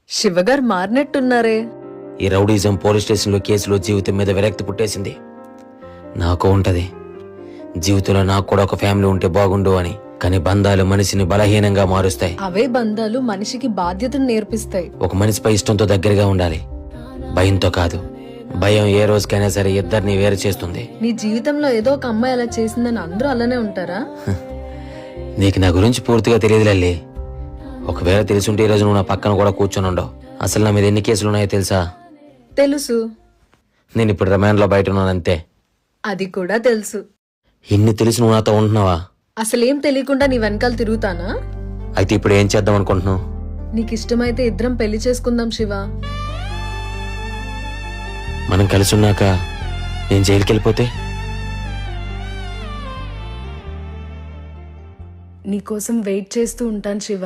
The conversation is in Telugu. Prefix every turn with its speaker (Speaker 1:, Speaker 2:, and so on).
Speaker 1: శివగారు మారినట్టున్నారే.
Speaker 2: ఈ రౌడీజం పోలీస్ స్టేషన్లో కేసులో జీవితం మీద విరక్తి పుట్టేసింది. నాకు ఉంటది జీవితంలో నాకు కూడా ఒక ఫ్యామిలీ ఉంటే బాగుండు అని. కానీ బంధాలు మనిషిని బలహీనంగా మారుస్తాయి.
Speaker 1: అవే బంధాలు మనిషికి బాధ్యతను నేర్పిస్తాయి.
Speaker 2: ఒక మనిషిపై ఇష్టంతో దగ్గరగా ఉండాలి, భయంతో కాదు. భయం ఏ రోజుకైనా సరే ఇద్దరిని వేరు చేస్తుంది.
Speaker 1: నీ జీవితంలో ఏదో ఒక అమ్మాయి అలా చేసిందని అందరూ అలానే ఉంటారా?
Speaker 2: నీకు నా గురించి పూర్తిగా తెలియదు లల్లి. ఒకవేళ తెలుసుంటే ఈ రోజు నువ్వు నా పక్కన కూడా కూర్చొని ఉండవు. అసలు నా మీద ఎన్ని కేసులు ఉన్నాయో తెలుసా?
Speaker 1: తెలుసు.
Speaker 2: నేను ఇప్పుడు రిమాండ్లో బయట ఉన్నానంతే.
Speaker 1: అది కూడా తెలుసు.
Speaker 2: ఇన్ని తెలిసి నువ్వు నాతో ఉంటున్నావా?
Speaker 1: అసలేం తెలియకుండా నీ వెనకాల తిరుగుతానా?
Speaker 2: అయితే ఇప్పుడు ఏం చేద్దాం అనుకుంటున్నావు?
Speaker 1: నీకిష్టమైతే ఇద్దరం పెళ్లి చేసుకుందాం శివ.
Speaker 2: మనం కలిసి ఉన్నాక నేను జైలుకి వెళ్ళిపోతే?
Speaker 1: నీకోసం వెయిట్ చేస్తూ ఉంటాను శివ.